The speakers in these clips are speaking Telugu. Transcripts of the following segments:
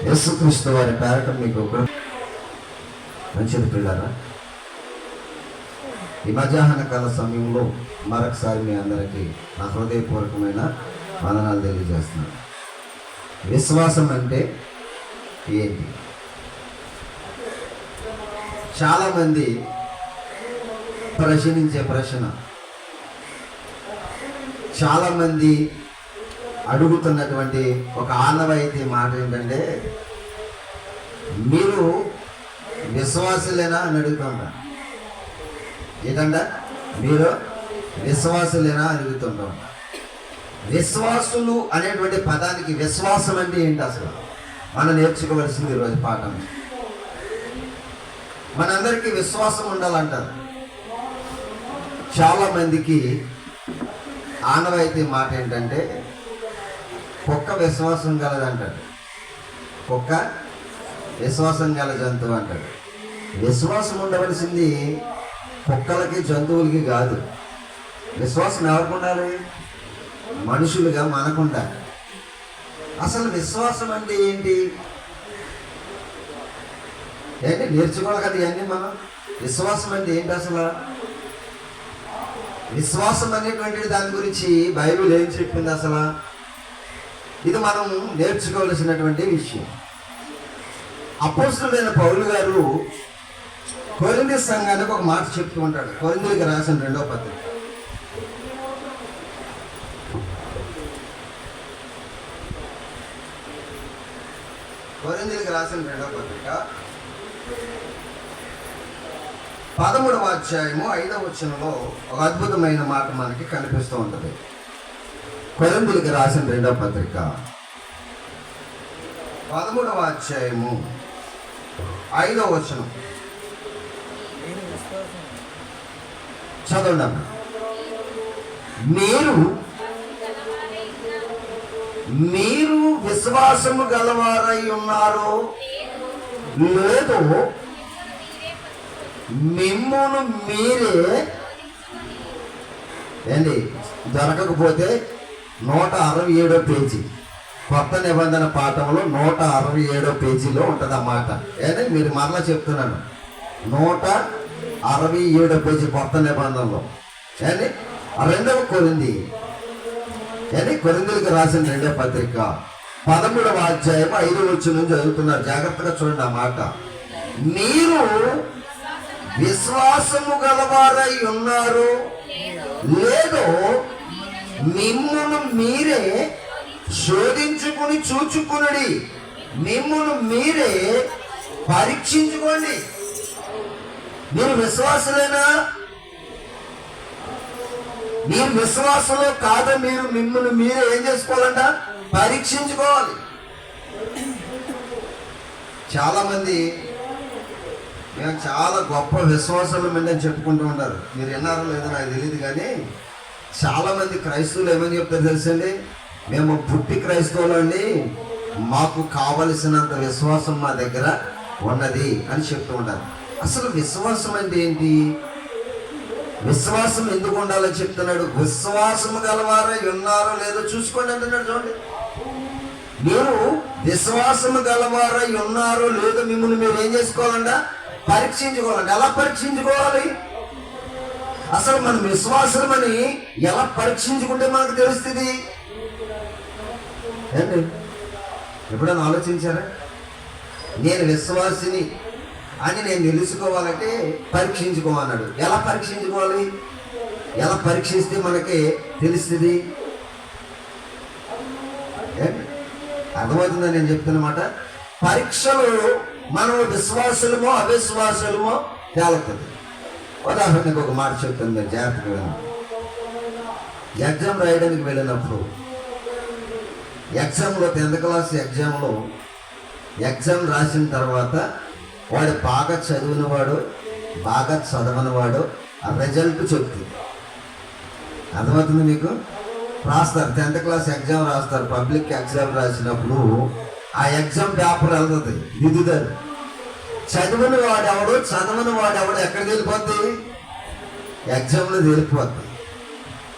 యేసుక్రీస్తు వారి పేరట మీకు మంచిది పిల్లరా. ఈ మధ్యాహ్న కాల సమయంలో మరొకసారి మీ అందరికీ నా హృదయపూర్వకమైన వందనాలు తెలియజేస్తున్నాను. విశ్వాసం అంటే ఏంటి? చాలామంది ప్రశ్నించే ప్రశ్న, చాలామంది అడుగుతున్నటువంటి ఒక ఆనవాయితీ మాట ఏంటంటే, మీరు విశ్వాసులేనా అని అడుగుతుంటారు. ఏంటంట? మీరు విశ్వాసులేనా అని అడుగుతుంటాం. విశ్వాసులు అనేటువంటి పదానికి విశ్వాసం అంటే ఏంటి అసలు మనం నేర్చుకోవలసింది ఈరోజు పాఠం. మనందరికీ విశ్వాసం ఉండాలంటారు. చాలా మందికి ఆనవాయితీ మాట ఏంటంటే, కుక్క విశ్వాసం గలదంటాడు, కుక్క విశ్వాసం గల జంతువు అంటాడు. విశ్వాసం ఉండవలసింది కుక్కలకి జంతువులకి కాదు. విశ్వాసం ఎవరికి ఉండాలి? మనుషులుగా మనకుండాలి. అసలు విశ్వాసం అంటే ఏంటి నేర్చుకోవాలి కదా ఇవన్నీ మనం. విశ్వాసం అంటే ఏంటి అసలు? విశ్వాసం అనేటువంటి దాని గురించి బైబిల్ ఏం చెప్పింది అసలు? ఇది మనం నేర్చుకోవలసినటువంటి విషయం. అపోస్తలుడైన పౌలు గారు కొరింథీ సంఘానికి ఒక మాట చెప్తూ ఉంటాడు. కొరింథీయులకు రాసిన 2వ పత్రిక, కొరింథీయులకు రాసిన 2వ పత్రిక 13వ అధ్యాయము 5వ వచనంలో ఒక అద్భుతమైన మాట మనకి కనిపిస్తూ ఉంటుంది. కొరింథీయులకు రాసిన 2వ పత్రిక 13వ అధ్యాయము 5వ వచనం చదవండి. మీరు విశ్వాసము గలవారై ఉన్నారో లేదో మిమ్మును మీరే ఏంటి దొరకకపోతే 167వ పేజీ కొత్త నిబంధన పాఠంలో 167వ పేజీలో ఉంటుంది ఆ మాట. ఏంటి మీరు మరలా చెప్తున్నాను, 167వ పేజీ కొత్త నిబంధనలో. ఏంటి 2వ కొరింథీ, కొరింథీయులకు రాసిన 2వ పత్రిక 13వ అధ్యాయం 5వ వచనం చదువుతున్నారు. జాగ్రత్తగా చూడండి ఆ మాట. మీరు విశ్వాసము గలవారై ఉన్నారు లేదో మిమ్మును మీరే శోధించుకుని చూచుకునుడి, మిమ్మును మీరే పరీక్షించుకోండి. మీరు విశ్వాసులేనా? మీరు విశ్వాసంలో కాదా? మీరు మిమ్మల్ని మీరే ఏం చేసుకోవాలంట? పరీక్షించుకోవాలి. చాలా మంది మేము చాలా గొప్ప విశ్వాసాలు అని చెప్పుకుంటూ ఉంటారు. మీరు విన్నారో లేదో నాకు తెలియదు, కానీ చాలా మంది క్రైస్తవులు ఏమని చెప్తారు తెలుసండి? మేము పుట్టి క్రైస్తవులు అండి, మాకు కావలసినంత విశ్వాసం మా దగ్గర ఉన్నది అని చెప్తూ ఉంటారు. అసలు విశ్వాసం అంటే ఏంటి? విశ్వాసం ఎందుకు ఉండాలని చెప్తున్నాడు? విశ్వాసము గలవారై ఉన్నారో లేదో చూసుకోండి అంటున్నాడు. చూడండి, మీరు విశ్వాసము గలవారై ఉన్నారో లేదో మిమ్మల్ని మీరు ఏం చేసుకోవాలంట? పరీక్షించుకోవాలంట. ఎలా పరీక్షించుకోవాలి? అసలు మన విశ్వాసమని ఎలా పరీక్షించుకుంటే మనకు తెలుస్తుంది ఏంటి? ఎప్పుడైనా ఆలోచించారా? నేను విశ్వాసిని అని నేను తెలుసుకోవాలంటే పరీక్షించుకోమన్నాడు. ఎలా పరీక్షించుకోవాలి? ఎలా పరీక్షిస్తే మనకి తెలుస్తుంది? అర్థమవుతుందని నేను చెప్తున్నమాట. పరీక్షలు మనం విశ్వాసులమో అవిశ్వాసులమో తేలుతుంది. ఉదాహరణకు ఒక మాట చెప్తాను, మీరు జాగ్రత్తగా వినండి. ఎగ్జామ్ రాయడానికి వెళ్ళినప్పుడు, ఎగ్జామ్లో 10th క్లాస్ ఎగ్జామ్లో ఎగ్జామ్ రాసిన తర్వాత వాడు బాగా చదివినవాడు బాగా చదవనివాడు ఆ రిజల్ట్ చెప్తుంది. అర్థమవుతుంది మీకు? రాస్తారు 10th క్లాస్ ఎగ్జామ్ రాస్తారు. పబ్లిక్ ఎగ్జామ్ రాసినప్పుడు ఆ ఎగ్జామ్ పేపర్ వెళ్తుంది, దిద్దుతారు. చదివిన వాడెవడు చదవని వాడెవడు ఎక్కడికి వెళ్ళిపోద్ది? ఎగ్జామ్లో వెళ్ళిపోద్ది.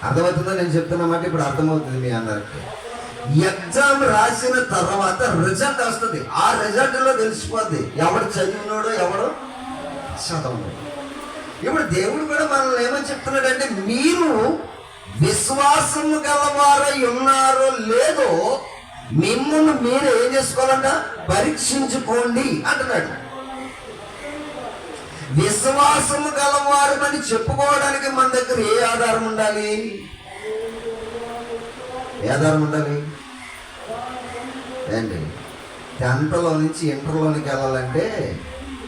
అర్థమవుతుందో నేను చెప్తున్నమాట? ఇప్పుడు అర్థమవుతుంది మీ అందరికి. ఎగ్జామ్ రాసిన తర్వాత రిజల్ట్ వస్తుంది. ఆ రిజల్ట్ లో తెలిసిపోద్ది ఎవడు చదివినోడో ఎవడు చదవనోడు. ఇప్పుడు దేవుడు కూడా మనల్ని ఏమని చెప్తున్నాడంటే, మీరు విశ్వాసము గలవారై ఉన్నారో లేదో మిమ్మల్ని మీరు ఏం చేసుకోవాలంట, పరీక్షించుకోండి అంటున్నాడు. విశ్వాసము గలవారు అని చెప్పుకోవడానికి మన దగ్గర ఏ ఆధారం ఉండాలి? ఏ ఆధారం ఉండాలి ఏంటి? 10th నుంచి ఇంటర్లోనికి వెళ్ళాలంటే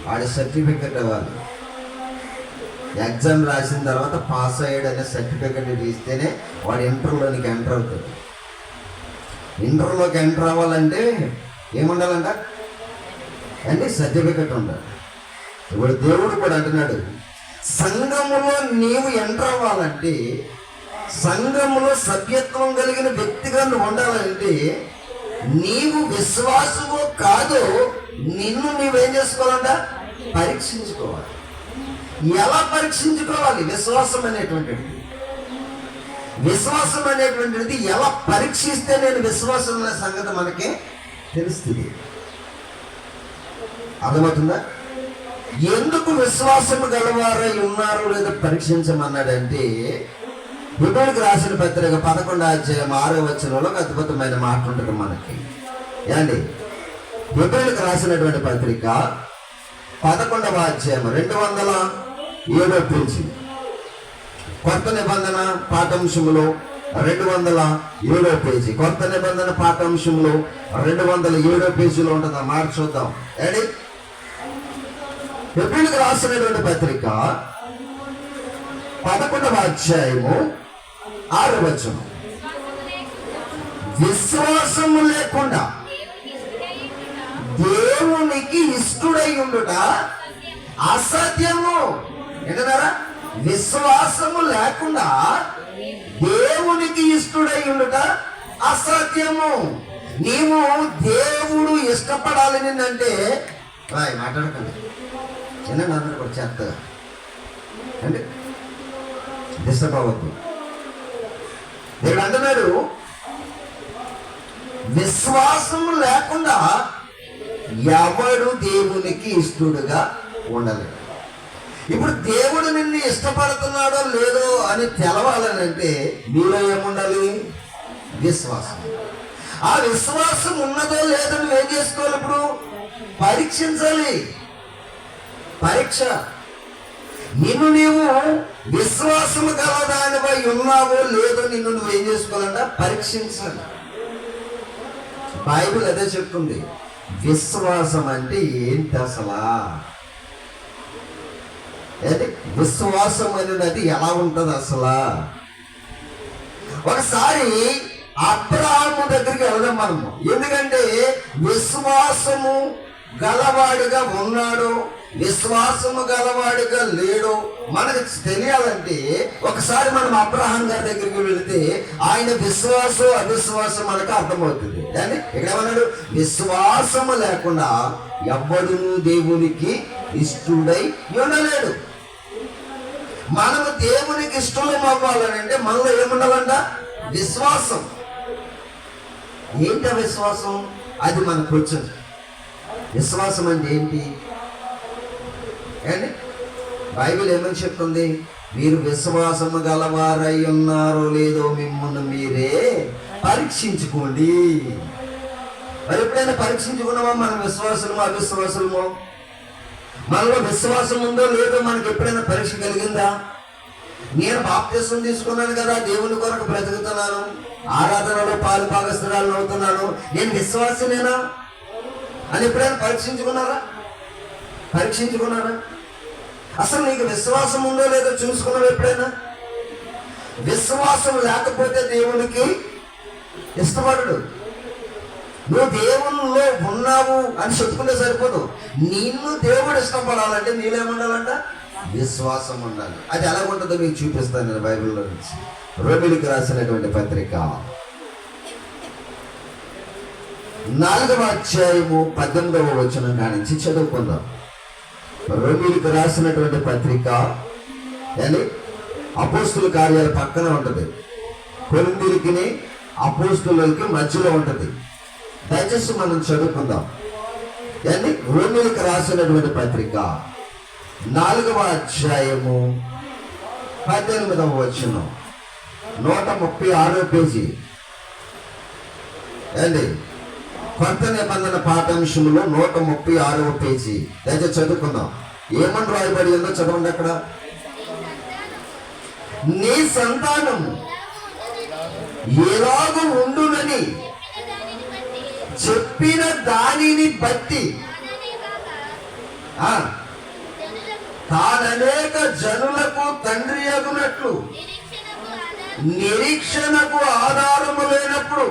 వాడి సర్టిఫికెట్ ఇవ్వాలి. ఎగ్జామ్ రాసిన తర్వాత పాస్ అయ్యాడు అనే సర్టిఫికెట్ ఇస్తేనే వాడు ఇంటర్లోనికి ఎంటర్ అవుతాడు. ఇంటర్లోకి ఎంటర్ అవ్వాలంటే ఏముండాలంట అంటే సర్టిఫికెట్ ఉండాలి. ఇప్పుడు దేవుడు కూడా అంటున్నాడు, సంఘములో నీవు ఎంటర్ అవ్వాలంటే, సంఘములో సభ్యత్వం కలిగిన వ్యక్తిగా నువ్వు ఉండాలంటే, నీవు విశ్వాసమో కాదో నిన్ను నీవేం చేసుకోవాలంట, పరీక్షించుకోవాలి. ఎలా పరీక్షించుకోవాలి? విశ్వాసం అనేటువంటిది ఎలా పరీక్షిస్తే నేను విశ్వాసం అనే సంగతి మనకి తెలుస్తుంది. అర్థమవుతుందా? ఎందుకు విశ్వాసము గలవారై ఉన్నారు లేదా పరీక్షించమన్నాడంటే, హెబ్రీయులకు రాసిన పత్రిక 11వ అధ్యాయం 6వ వచనంలో ఒక అద్భుతమైన మాట ఉంటుంది మనకి. ఏండి? హెబ్రీయులకు రాసినటువంటి పత్రిక 11వ అధ్యాయం 207వ పేజీ, కొత్త నిబంధన పాఠాంశంలో 207వ పేజీ, కొత్త నిబంధన పాఠాంశంలో 207వ పేజీలో ఉంటుంది. ఆ మాట చూద్దాం. ఏండి? హెబ్రీయులకు రాసినటువంటి పత్రిక 11వ అధ్యాయము 6వ వచనం, విశ్వాసము లేకుండా దేవునికి ఇష్టడై ఉండుట అసాధ్యము. ఏంటన్నారా? విశ్వాసము లేకుండా దేవునికి ఇష్టడై ఉండుట అసాధ్యము. నీవు దేవుడు ఇష్టపడాలని అంటే మాట్లాడకండి, చిన్న అందరూ కూడా చేస్తగా అంటే డిస్టర్బ్ అవ్వద్దు. దేవుడు అంటున్నాడు, విశ్వాసము లేకుండా ఎవడు దేవునికి ఇష్టడుగా ఉండలేడు. ఇప్పుడు దేవుడు నిన్ను ఇష్టపడుతున్నాడో లేదో అని తెలవాలని అంటే మీలో ఏముండాలి? విశ్వాసం. ఆ విశ్వాసం ఉన్నదో లేదో నువ్వేం చేసుకోవాలి? ఇప్పుడు పరీక్షించాలి. పరీక్ష. నిన్ను నీవు విశ్వాసము గలదానిపై ఉన్నావో లేదో నిన్ను నువ్వేం చేసుకోవాలంట? పరీక్షించాలి. బైబిల్ అదే చెప్తుంది. విశ్వాసం అంటే ఏంటి అసలా? విశ్వాసం అనేది ఎలా ఉంటుంది అసలా? ఒకసారి అబ్రహాము దగ్గరికి వెళ్దాం మనము. ఎందుకంటే విశ్వాసము గలవాడిగా ఉన్నాడు, విశ్వాసము గలవాడిగా లేడు మనకు తెలియాలంటే ఒకసారి మనం అబ్రహాం గారి దగ్గరికి వెళితే ఆయన విశ్వాసం అవిశ్వాసం మనకు అర్థమవుతుంది. కానీ ఇక్కడ ఏమన్నాడు? విశ్వాసము లేకుండా ఎవ్వడును దేవునికి ఇష్టడై ఉండలేడు. మనము దేవునికి ఇష్టం అవ్వాలని అంటే మనలో ఏముండాలంట? విశ్వాసం. ఏంటి విశ్వాసం? అది మనకు వచ్చింది. విశ్వాసం అంటే ఏంటి అండి? బైబిల్ ఏమని చెప్తుంది? మీరు విశ్వాసము గలవారై ఉన్నారో లేదో మిమ్మల్ని మీరే పరీక్షించుకోండి. మరి ఎప్పుడైనా పరీక్షించుకున్నామా మనం విశ్వాసము అవిశ్వాసము? మనలో విశ్వాసం ఉందో లేదో మనకి ఎప్పుడైనా పరీక్ష కలిగిందా? నేను బాప్తిసం తీసుకున్నాను కదా, దేవుని కొరకు బ్రతుకుతున్నాను, ఆరాధనలో పాలు భాగస్థురాలను అవుతున్నాను, నేను విశ్వాసనేనా అని ఎప్పుడైనా పరీక్షించుకున్నారా? అసలు నీకు విశ్వాసం ఉందో లేదో చూసుకున్నావు ఎప్పుడైనా? విశ్వాసం లేకపోతే దేవునికి ఇష్టపడడు. నువ్వు దేవునిలో ఉన్నావు అని చెప్పుకుంటే సరిపోదు. నిన్ను దేవుడు ఇష్టపడాలంటే నీళ్ళేముండాలంట? విశ్వాసం ఉండాలి. అది ఎలాగుంటుందో మీకు చూపిస్తాను నేను బైబిల్లో నుంచి. రోమీయులకు రాసినటువంటి పత్రిక 4వ అధ్యాయము 18వ వచనం నుంచి చదువుకుందాం. రోమీయులకు రాసినటువంటి పత్రిక అపోస్తుల కార్యాల పక్కన ఉంటుంది. కొరింథీయులకి అపోస్తులకి మధ్యలో ఉంటుంది. దయచేసి మనం చదువుకుందాం. కానీ రోమీయులకు రాసినటువంటి పత్రిక 4వ అధ్యాయము 18వ వచనం, 136వ పేజీ అండి. కొత్త నిబంధన పాఠాంశంలో 136వ పేజీ. దయచేసి చదువుకుందాం. ఏమని రాయబడి ఉందో చదవండి. అక్కడ నీ సంతానం ఎలాగూ ఉండునని చెప్పిన దానిని బట్టి తాననేక జనులకు తండ్రి అగునట్లు నిరీక్షణకు ఆధారము లేనప్పుడు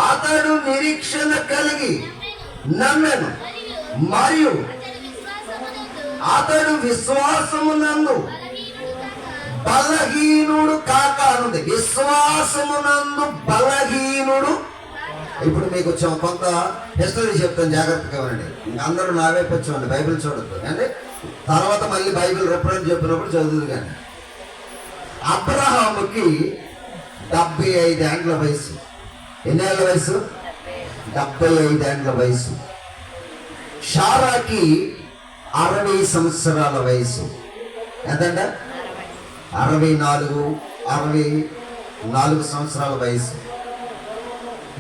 అతడు నిరీక్షణ కలిగి నమ్మెను, మరియు అతడు విశ్వాసమునందు బలహీనుడు కాక అనుంది. విశ్వాసమునందు బలహీనుడు. ఇప్పుడు మీకు కొంత హిస్టరీ చెప్తాను, జాగ్రత్తగా వినండి. అందరూ నా వైపు వచ్చేవాడి, బైబిల్ చూడద్దు కానీ తర్వాత మళ్ళీ బైబిల్ రిఫరెన్స్ చెప్పినప్పుడు చదువుతుంది. కానీ అబ్రహాముకి 75 ఏండ్ల వయసు. ఎన్ని ఏళ్ళ వయసు? 75 ఏండ్ల వయసు. షారాకి 60 సంవత్సరాల వయసు. ఎంతంట? 64 సంవత్సరాల వయసు.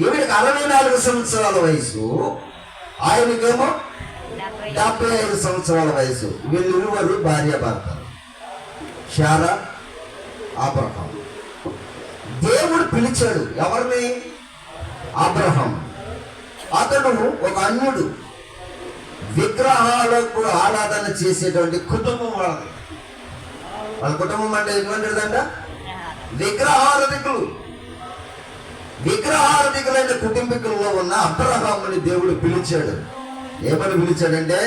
ఈవిడికి 64 సంవత్సరాల వయసు, ఆయనకేమో 75 సంవత్సరాల వయసు. వీళ్ళిరువురు భార్య భర్తలు, షారా, అబ్రహాం. దేవుడు పిలిచాడు ఎవరిని? అబ్రహాం. అతడు ఒక అన్యుడు, విగ్రహాలకు ఆరాధన చేసేటువంటి కుటుంబం వాళ్ళది. వాళ్ళ కుటుంబం అంటే ఎటువంటిదంట? విగ్రహారాధికులు. విగ్రహారాధికులైన కుటుంబీకుల్లో ఉన్న అబ్రహాముని దేవుడు పిలిచాడు. ఏమని పిలిచాడంటే,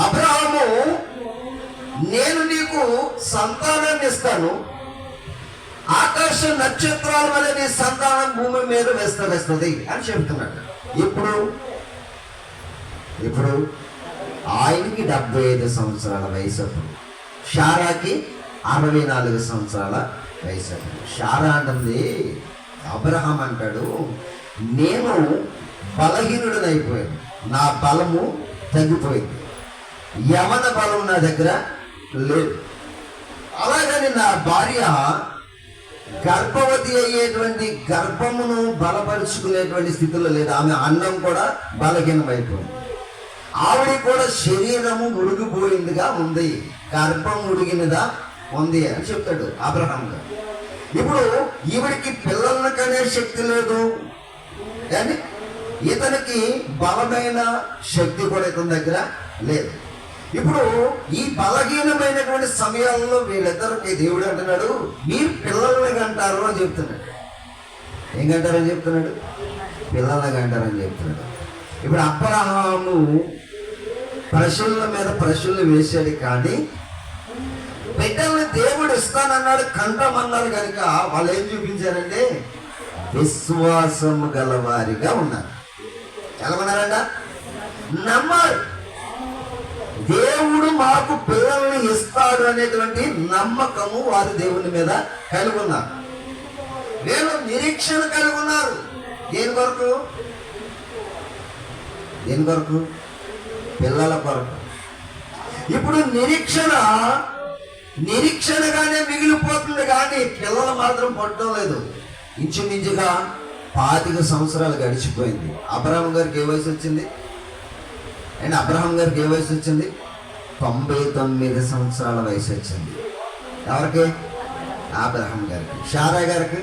అబ్రహాము, నేను నీకు సంతానాన్ని ఇస్తాను, ఆకాశ నక్షత్రాల వల్ల నీ సంతానం భూమి మీద విస్తరిస్తుంది అని చెప్తున్నాడు. ఇప్పుడు ఆయనకి 75 సంవత్సరాల వయసు. అప్పుడు షారాకి 64 సంవత్సరాల వయసు. షారా అంటుంది, అబ్రహాం అంటాడు, నేను బలహీనుడనైపోయాను, నా బలము తగ్గిపోయింది, యవన బలం నా దగ్గర లేదు. అలాగని నా భార్య గర్భవతి అయ్యేటువంటి గర్భమును బలపరుచుకునేటువంటి స్థితిలో లేదు. ఆమె అన్నం కూడా బలహీనమైపోయింది. ఆవిడ కూడా శరీరము ముడిగిపోయిందిగా ఉంది, గర్భం ముడిగినదా ఉంది అని చెప్తాడు అబ్రహాం గారు. ఇప్పుడు ఈవిడికి పిల్లలను కనే శక్తి లేదు, కానీ ఇతనికి బలమైన శక్తి కూడా ఇతని దగ్గర లేదు. ఇప్పుడు ఈ బలహీనమైనటువంటి సమయాల్లో వీళ్ళిద్దరికి దేవుడు అంటున్నాడు, మీరు పిల్లల్ని కంటారు అని చెప్తున్నాడు. ఏం కంటారని చెప్తున్నాడు? పిల్లల్ని కంటారని చెప్తున్నాడు. ఇప్పుడు అబ్రహాము ప్రశ్నల మీద ప్రశ్నలు వేశాడు, కానీ బిడ్డల్ని దేవుడు ఇస్తానన్నాడు, కంటమన్నాడు. కనుక వాళ్ళు ఏం చూపించారంటే విశ్వాసము గలవారిగా ఉన్నారు. ఎలా ఉన్నారంట? నమ్మారు. దేవుడు మాకు పిల్లల్ని ఇస్తాడు అనేటువంటి నమ్మకము వారు దేవుని మీద కలిగి ఉన్నారు. వీళ్ళు నిరీక్షణ కలిగి ఉన్నారు. దేని కొరకు? పిల్లల కొరకు. ఇప్పుడు నిరీక్షణగానే మిగిలిపోతుంది, కానీ పిల్లలు మాత్రం పట్టడం లేదు. ఇంచుమించుగా 25 సంవత్సరాలు గడిచిపోయింది. అబ్రహాం గారికి ఏ వయసు వచ్చింది? అండ్ అబ్రహాం గారికి ఏ వయసు వచ్చింది? 99 సంవత్సరాల వయసు వచ్చింది. ఎవరికి? అబ్రహాం గారికి. షారా గారికి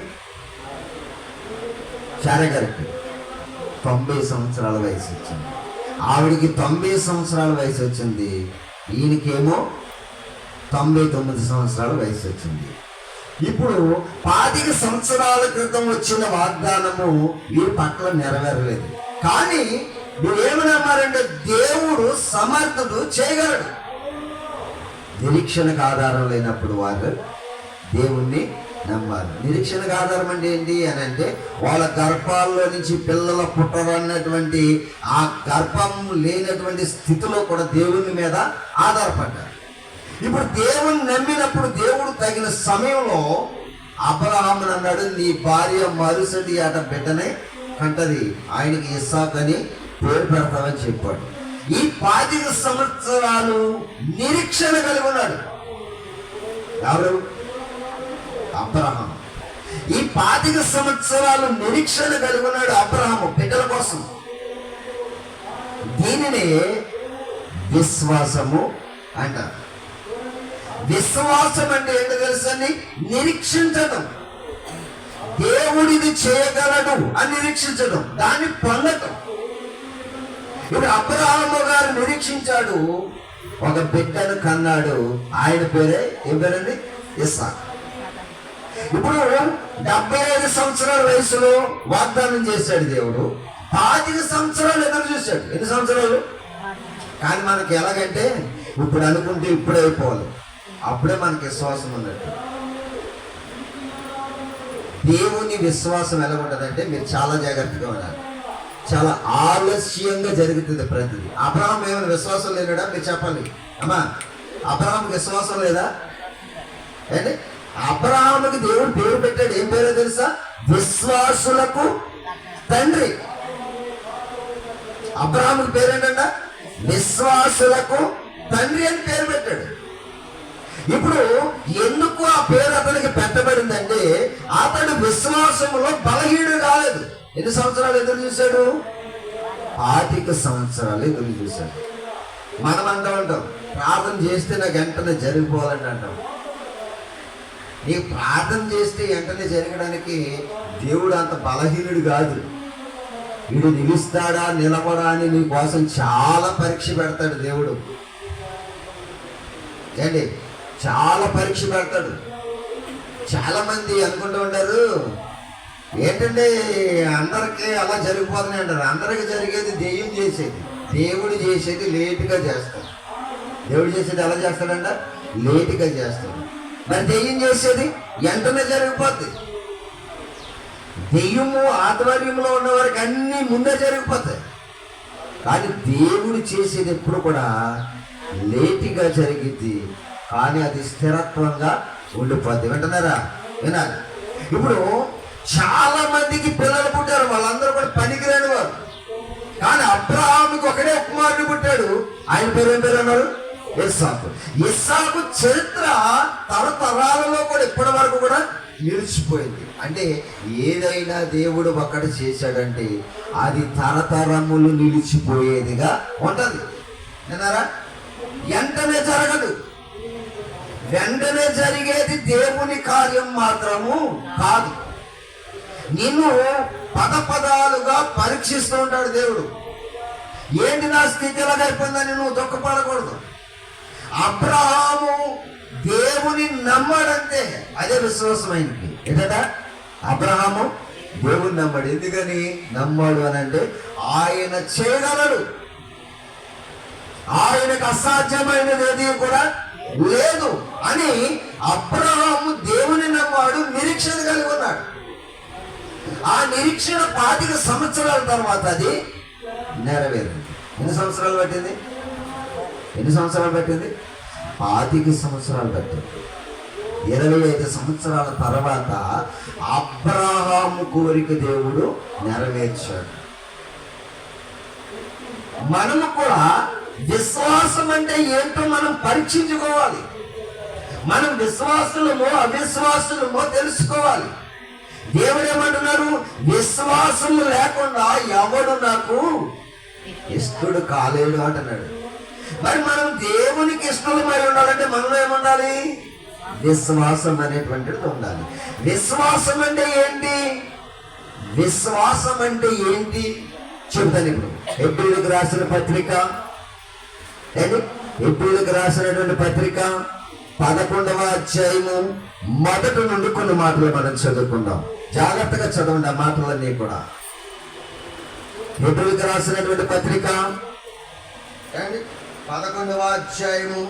90 సంవత్సరాల వయసు వచ్చింది. ఆవిడికి 90 సంవత్సరాల వయసు వచ్చింది. ఈయనకేమో 99 సంవత్సరాల వయసు వచ్చింది. ఇప్పుడు 25 సంవత్సరాల క్రితం వచ్చిన వాగ్దానము వీరి పట్ల నెరవేరలేదు. కానీ మీరు ఏమన్నారంటే దేవుడు సమర్థుడు, చేయగలడు. నిరీక్షణకు ఆధారం లేనప్పుడు వారు దేవుణ్ణి నమ్మాలి. నిరీక్షణకు ఆధారం అంటే ఏంటి అని అంటే, వాళ్ళ గర్భాల్లో నుంచి పిల్లల పుట్టరన్నటువంటి ఆ గర్భం లేనటువంటి స్థితిలో కూడా దేవుని మీద ఆధారపడ్డారు. ఇప్పుడు దేవుని నమ్మినప్పుడు దేవుడు తగిన సమయంలో అబ్రహామును అన్నాడు, నీ భార్య మరుసటి ఆట బిడ్డనే కంటది, ఆయనకి ఇస్సాకు అని పేరు పెడతామని చెప్పాడు. ఈ 25 సంవత్సరాలు నిరీక్షణ కలిగి ఉన్నాడు ఎవరు? అబ్రహాం. ఈ 25 సంవత్సరాలు నిరీక్షణ కలిగి ఉన్నాడు అబ్రహాము బిడ్డల కోసం. దీనినే విశ్వాసము అంటారు. విశ్వాసం అంటే ఏంటో తెలుసండి? నిరీక్షించడం. దేవుడిది చేయగలడు అని నిరీక్షించడం, దాన్ని పొందటం. ఇప్పుడు అబ్రహాము గారు నిరీక్షించాడు, ఒక బిడ్డను కన్నాడు, ఆయన పేరే ఏం పేరండి? ఇస్సాకు. ఇప్పుడు 75 సంవత్సరాల వయసులో వాగ్దానం చేశాడు దేవుడు, 25 సంవత్సరాలు ఎదురు చూశాడు. ఎన్ని సంవత్సరాలు? కానీ మనకి ఎలాగంటే ఇప్పుడు అనుకుంటే ఇప్పుడే అయిపోవాలి, అప్పుడే మనకి విశ్వాసం ఉన్నట్టు. దేవుని విశ్వాసం ఎలా ఉంటుందంటే మీరు చాలా జాగ్రత్తగా ఉండాలి. చాలా ఆలస్యంగా జరుగుతుంది ప్రతిదీ. అబ్రహాం ఏమైనా విశ్వాసం లేడా? మీరు చెప్పాలి అమ్మా. అబ్రహాంకి విశ్వాసం లేదా? అంటే అబ్రహాముకి దేవుడు పేరు పెట్టాడు. ఏం పేరో తెలుసా? విశ్వాసులకు తండ్రి. అబ్రహాముకి పేరేంట? విశ్వాసులకు తండ్రి అని పేరు పెట్టాడు. ఇప్పుడు ఎందుకు ఆ పేరు అతనికి పెట్టబడిందంటే అతడు విశ్వాసంలో బలహీనుడు కాలేదు. ఎన్ని సంవత్సరాలు ఎదురు చూశాడు? 25 సంవత్సరాలు ఎదురు చూశాడు. మనం అంటూ ఉంటాం, ప్రార్థన చేస్తే నాకు వెంటనే జరిగిపోవాలని అంటాం. నీకు ప్రార్థన చేస్తే వెంటనే జరగడానికి దేవుడు అంత బలహీనుడు కాదు. వీడు నిలుస్తాడా నిలబడా అని నీ కోసం చాలా పరీక్ష పెడతాడు దేవుడు. ఏంటి? చాలా పరీక్ష పెడతాడు. చాలా మంది అనుకుంటూ ఉంటారు ఏంటంటే అందరికీ అలా జరిగిపోతుంది అంటారు. అందరికి జరిగేది దెయ్యం చేసేది, దేవుడు చేసేది లేటుగా చేస్తాడు. దేవుడు చేసేది ఎలా చేస్తాడంట? లేటుగా చేస్తాడు. మరి దెయ్యం చేసేది వెంటనే జరిగిపోద్ది. దెయ్యము ఆధ్వర్యంలో ఉన్న వారికి అన్ని ముందే జరిగిపోతాయి. కానీ దేవుడు చేసేది ఎప్పుడు కూడా లేటుగా జరిగిద్ది, కానీ అది స్థిరత్వంగా ఉండిపోద్ది. వింటున్నారా? వినాలి. ఇప్పుడు చాలా మందికి పిల్లలు పుట్టారు, వాళ్ళందరూ కూడా పనికిరాని వారు. కానీ అబ్రహాముకి ఒకడే కుమారుడు పుట్టాడు, ఆయన పేరు ఏం పేరు అన్నారు? ఇస్సాకు. ఇస్సాకు చరిత్ర తరతరాలలో కూడా ఇప్పటి వరకు కూడా నిలిచిపోయింది. అంటే ఏదైనా దేవుడు ఒక్కటి చేశాడంటే అది తరతరములు నిలిచిపోయేదిగా ఉంటది. విన్నారా? వెంటనే జరగదు. వెంటనే జరిగేది దేవుని కార్యం మాత్రము కాదు. నిన్ను పదాలుగా పరీక్షిస్తూ ఉంటాడు దేవుడు. ఏంటి నా స్థితి ఎలాగైపోయిందని నువ్వు దుఃఖపడకూడదు. అబ్రహాము దేవుని నమ్మాడంతే, అదే విశ్వాసమైనది. ఏంటట? అబ్రహాము దేవుని నమ్మాడు. ఎందుకని నమ్మాడు అని అంటే ఆయన చేయగలడు, ఆయనకు అసాధ్యమైనది ఏది కూడా లేదు అని అబ్రహాము దేవుని నమ్మాడు, నిరీక్షణ కలిగి ఉన్నాడు. ఆ నిరీక్షణ 25 సంవత్సరాల తర్వాత అది నెరవేరింది. ఎన్ని సంవత్సరాలు పట్టింది? 25 సంవత్సరాలు పట్టింది. 25 సంవత్సరాల తర్వాత అబ్రహాము కోరిక దేవుడు నెరవేర్చాడు. మనము కూడా విశ్వాసం అంటే ఏంటో మనం పరీక్షించుకోవాలి. మనం విశ్వాసులమో అవిశ్వాసులమో తెలుసుకోవాలి. దేవుడు ఏమంటున్నారు? విశ్వాసం లేకుండా ఎవడు నాకు ఇష్టడు కాలేడు అంటున్నాడు. మరి మనం దేవునికి ఇష్టమై ఉండాలంటే మనలో ఏముండాలి? విశ్వాసం అనేటువంటిది ఉండాలి. విశ్వాసం అంటే ఏంటి? విశ్వాసం అంటే ఏంటి చెబుతాను ఇప్పుడు. హెబ్రీయులకు రాసిన పత్రిక, హెబ్రీయులకు రాసినటువంటి పత్రిక 11వ అధ్యాయము మొదటి నుండి కొన్ని మాటలు మనం చదువుకుందాం. జాగ్రత్తగా చదవండి ఆ మాటలన్నీ కూడా. హెబ్రీయులకు రాసినటువంటి పత్రిక 11వ అధ్యాయము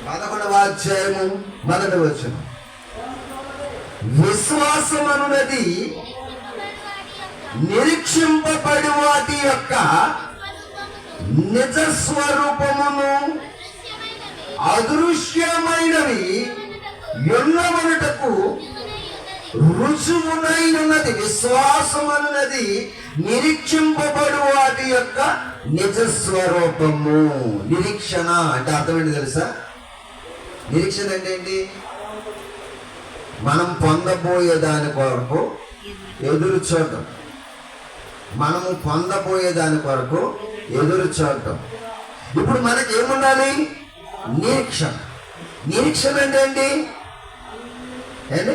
11వ అధ్యాయము మొదటి వచనం. విశ్వాసం అనున్నది నిరీక్షింపబడి వాటి యొక్క నిజ స్వరూపమును అదృశ్యమైనవి ఎన్నమనుటకు రుజువునైనది. విశ్వాసం అన్నది నిరీక్షింపబడు వాటి యొక్క నిజ స్వరూపము. నిరీక్షణ అంటే అర్థం ఏంటి తెలుసా? నిరీక్షణ అంటే ఏంటి? మనం పొందబోయే దాని కొరకు ఎదురు చూడటం. మనము పొందబోయే దాని కొరకు ఎదురు చూడటం. ఇప్పుడు మనకి ఏముండాలి? నిరీక్షణ. నిరీక్షణ అంటే ఏంటి? ఏంటి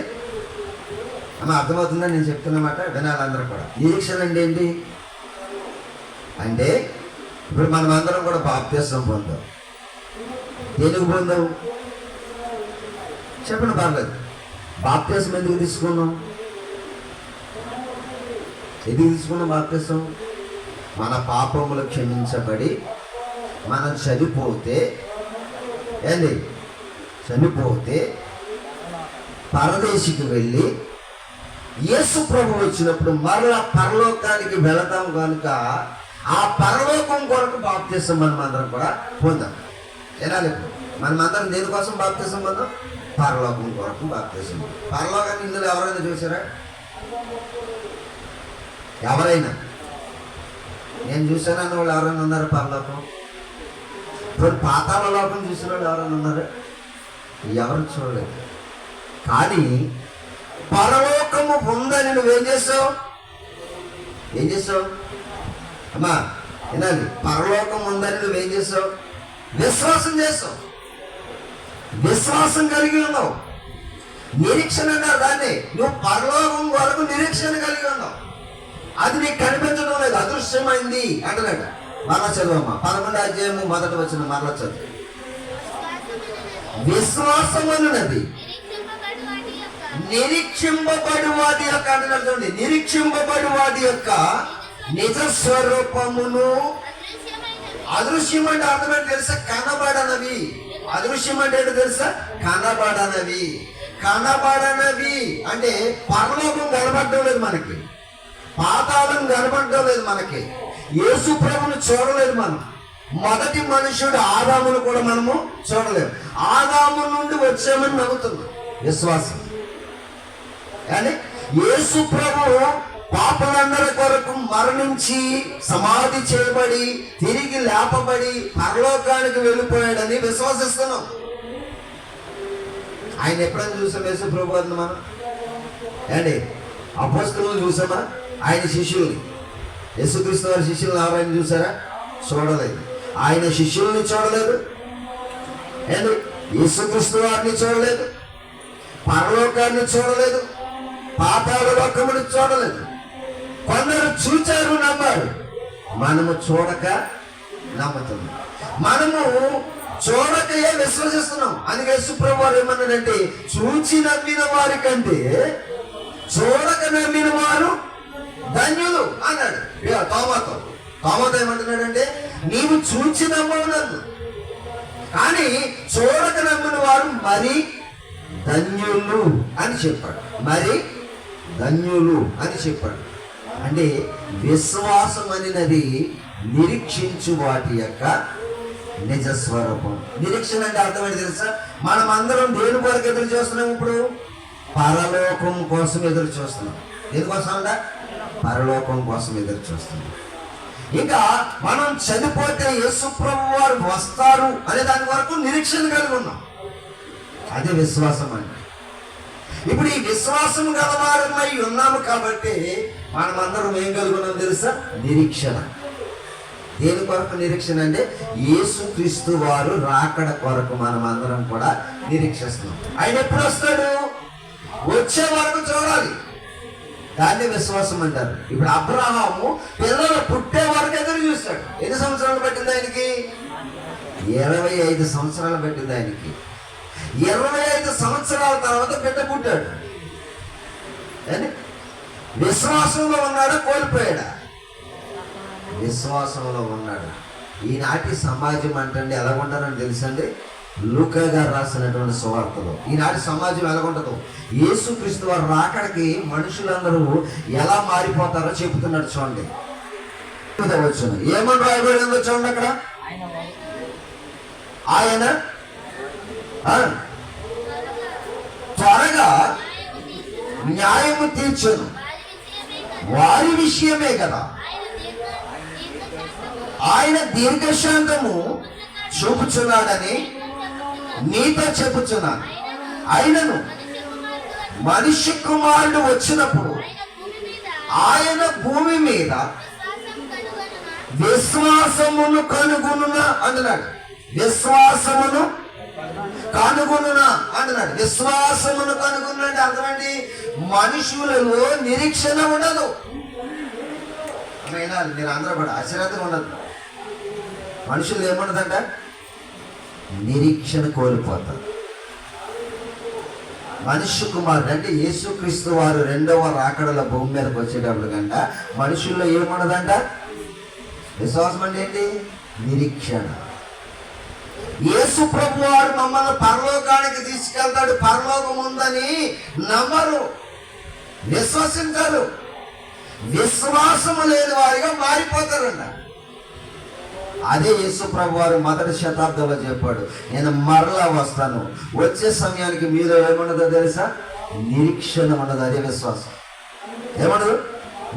అమ్మ, అర్థమవుతుందని నేను చెప్తున్నమాట, వినాలి అందరూ కూడా. నిరీక్షణ అంటే ఏంటి అంటే, ఇప్పుడు మనం అందరం కూడా బాప్తిస్మం పొందాం. దేనికి పొందాం చెప్పండి, పర్లేదు. బాప్తిస్మం ఎందుకు తీసుకున్నాం? ఎందుకు తీసుకున్నాం బాప్తిస్మం? మన పాపములు క్షమించబడి మనం చనిపోతే పరదేశికి వెళ్ళి యేసు ప్రభు వచ్చినప్పుడు మరలా పరలోకానికి వెళతాం కనుక ఆ పరలోకం కొరకు బాప్తిస్మం మనం అందరం కూడా పొందాం. వినాలి, మనమందరం దేనికోసం బాప్తిస్మం పొందాం? పరలోకం కొరకు బాప్తిస్మం. పరలోకాన్ని ఇందులో ఎవరైనా చూసారా? ఎవరైనా? నేను చూసానన్న వాళ్ళు ఎవరైనా ఉన్నారు? పరలోకం ఇప్పుడు పాతాళ లోకం చూసిన వాళ్ళు ఎవరైనా ఉన్నారు? ఎవరు చూడలేదు. కానీ పరలోకము ఉందని నువ్వేం చేస్తావు? అమ్మా వినాలి, పరలోకం ఉందని నువ్వేం చేస్తావు? విశ్వాసం చేస్తావు. విశ్వాసం కలిగి ఉన్నావు. నిరీక్షణ అన్నారు దాన్ని. నువ్వు పరలోకం వరకు నిరీక్షణ కలిగి ఉన్నావు. అది నీకు కనిపించడం లేదు, అదృశ్యమైంది అంటున్నాడు. మరలా చదువమ్మా, 11వ అధ్యాయము 1వ వచనం మరలా చదువు. విశ్వాసం అన్నది నిరీక్షింపబడు వాటి యొక్క అంటున్నాడు. నిరీక్షింపబడు వాటి యొక్క నిజ స్వరూపమును. అదృశ్యం అంటే అర్థమైంది తెలుసా? కనబడనవి. అదృశ్యం అంటే ఏంటో తెలుసా? కనబడనవి. కనబడనవి అంటే పరలోకం కనబడడం లేదు మనకి, పాతాళం కనబడడం లేదు మనకి, యేసు ప్రభువును చూడలేదు మనం. మొదటి మనుషుడు ఆదామును కూడా మనము చూడలేము. ఆదాము నుండి వచ్చామని నమ్ముతున్నాం, విశ్వాసం. కానీ యేసు ప్రభువు పాపలందరి కొరకు మరణించి సమాధి చేయబడి తిరిగి లేపబడి పరలోకానికి వెళ్ళిపోయాడని విశ్వసిస్తున్నాం. ఆయన ఎప్పుడైనా చూసాం యేసు ప్రభు అని మనం? అండి అపోస్తలులను చూసామా? ఆయన శిష్యుల్ని, యేసుక్రీస్తు వారి శిష్యులను ఎవరైనా చూసారా? చూడలేదు. ఆయన శిష్యుల్ని చూడలేదు, అండ్ యేసుక్రీస్తు వారిని చూడలేదు, పరలోకాన్ని చూడలేదు, పాతాళ లోకముని చూడలేదు. కొందరు చూచారు, నమ్మారు. మనము చూడక నమ్ముతున్నాం. మనము చూడకయే విశ్వసిస్తున్నాం. అందుకే యేసుప్రభు వారు ఏమన్నాడంటే, చూచి నమ్మిన వారి కంటే చూడక నమ్మిన వారు ధన్యులు అన్నాడు తోమాతో. తోమాతో ఏమంటున్నాడంటే, నీవు చూచి నమ్మవు నన్ను, కానీ చూడక నమ్మిన వారు మరి ధన్యులు అని చెప్పాడు. మరి ధన్యులు అని చెప్పాడు. అంటే విశ్వాసం అనేది నిరీక్షించు వాటి యొక్క నిజ స్వరూపం. నిరీక్షణ అంటే అర్థమైంది తెలుసా? మనం అందరం దేని కొరకు ఎదురు చూస్తున్నాం? ఇప్పుడు పరలోకం కోసం ఎదురు చూస్తున్నాం. దేనికోసం అంట? పరలోకం కోసం ఎదురు చూస్తున్నాం. ఇంకా మనం చనిపోతే యేసు ప్రభు వారు వస్తారు అనే దాని వరకు నిరీక్షణ కలిగి ఉన్నాం. అదే విశ్వాసం అంటే. ఇప్పుడు ఈ విశ్వాసం గలవారమై ఉన్నాము కాబట్టి మనమందరం ఏం కలుగున్నాం తెలుసా? నిరీక్షణ. దేని కొరకు నిరీక్షణ అంటే యేసుక్రీస్తు వారు రాకడ కొరకు మనం అందరం కూడా నిరీక్షిస్తున్నాం. ఆయన ఎప్పుడు వస్తాడు? వచ్చే వరకు చూడాలి. దాన్ని విశ్వాసం అంటారు. ఇప్పుడు అబ్రహాము పిల్లలు పుట్టే వరకు ఎదురు చూస్తాడు. ఎన్ని సంవత్సరాలు పట్టింది ఆయనకి? 25 సంవత్సరాలు పట్టింది ఆయనకి. 25 సంవత్సరాల తర్వాత బిడ్డ పుట్టాడు. విశ్వాసంలో ఉన్నాడా? కోల్పోయాడా? విశ్వాసంలో ఉన్నాడు. ఈనాటి సమాజం అంటే ఎలా ఉంటారని తెలుసండి? లూకా గారు రాసినటువంటి సువార్తలో ఈనాటి సమాజం ఎలా ఉంటుందో, యేసుక్రీస్తు వారు రాకడికి మనుషులందరూ ఎలా మారిపోతారో చెబుతున్నాడు. చూడండి, వచ్చును. ఏమని రాయబడిందో చూడండి అక్కడ. ఆయన త్వరగా న్యాయము తీర్చును, వారి విషయమే కదా. ఆయన దీర్ఘశాంతము చూపుచున్నాడని నీతో చెప్పుచున్నాను. ఆయనను మనిషి కుమారుడు వచ్చినప్పుడు ఆయన భూమి మీద విశ్వాసమును కనుగొనునా అంటున్నాడు. విశ్వాసమును కనుగొనునా అంటున్నాడు. విశ్వాసమును కనుగొనండి అర్థమండి, మనుషులలో నిరీక్షణ ఉండదు. మీరు అందరూ కూడా అశ్రద్ధ ఉండదు. మనుషులు ఏముండదంట, నిరీక్షణ కోల్పోతారు. మనుష్య కుమారుడు అంటే యేసుక్రీస్తు వారు రెండవ రాకడల భూమి మీదకి వచ్చేటప్పుడు కంట మనుషుల్లో ఏముండదంట, విశ్వాసం అంటే ఏంటి, నిరీక్షణ. యేసు ప్రభు వారు మమ్మల్ని పరలోకానికి తీసుకెళ్తాడు, పరలోకం ఉందని నమ్మరు, విశ్వసించరు. విశ్వాసము లేని వారిగా మారిపోతారంట. అదే యేసు ప్రభు వారు మొదటి శతాబ్దంలో చెప్పాడు, నేను మరలా వస్తాను, వచ్చే సమయానికి మీలో ఏమన్నదో తెలుసా, నిరీక్షణ ఉండదు. అదే విశ్వాసం. ఏమన్నదు,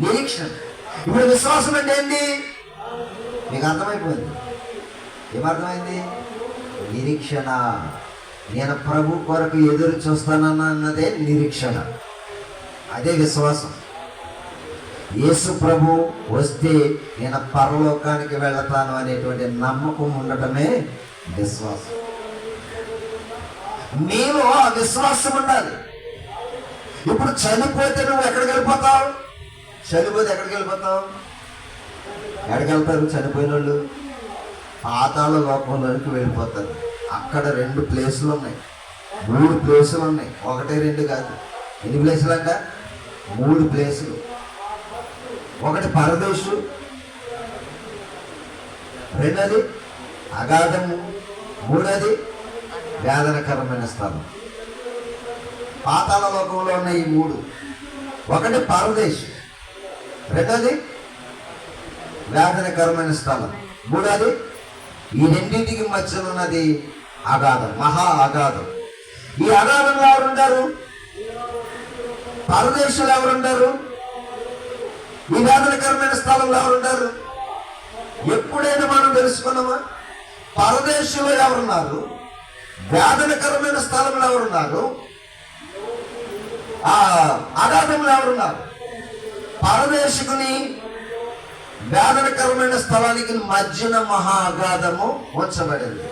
నిరీక్షణ. ఇప్పుడు విశ్వాసం అంటే ఏంటి మీకు అర్థమైపోయింది. ఏమర్థమైంది, నిరీక్షణ. నేను ప్రభు కొరకు ఎదురు చూస్తానన్నదే నిరీక్షణ, అదే విశ్వాసం. యేసు ప్రభు వస్తే నేను పరలోకానికి వెళతాను అనేటువంటి నమ్మకం ఉండటమే విశ్వాసం. నీలో ఆ విశ్వాసం ఉండాలి. ఇప్పుడు చనిపోతే నువ్వు ఎక్కడికి వెళ్ళిపోతావు? చనిపోతే ఎక్కడికి వెళ్ళిపోతావు? ఎక్కడికి వెళ్తారు చనిపోయిన వాళ్ళు? పాతాళ లోకంలోనికి వెళ్ళిపోతారు. అక్కడ 2 ప్లేసులు ఉన్నాయి, 3 ప్లేసులు ఉన్నాయి, 1 2 కాదు. ఎన్ని ప్లేసులు అంట? 3 ప్లేసులు. ఒకటి పరదేశు, రెండోది అగాధము, మూడోది వేదనకరమైన స్థలం. పాతాళ లోకంలో ఉన్న ఈ 3, ఒకటి పరదేశు, రెండోది వేదనకరమైన స్థలం, మూడోది ఈ రెండింటికి మధ్యన ఉన్నది అగాధం, మహా అగాధం. ఈ అగాధంలో ఎవరుంటారు? పరదేశులు ఎవరుంటారు? ఈ వేదనకరమైన స్థలంలో ఎవరుంటారు? ఎప్పుడైనా మనం తెలుసుకున్నామా? పరదేశంలో ఎవరున్నారు, వేదనకరమైన స్థలంలో ఎవరున్నారు, ఆ అగాధంలో ఎవరున్నారు? పరదేశకుని వేదనకరమైన స్థలానికి మధ్యన మహా అగాధము ఉంచబడింది.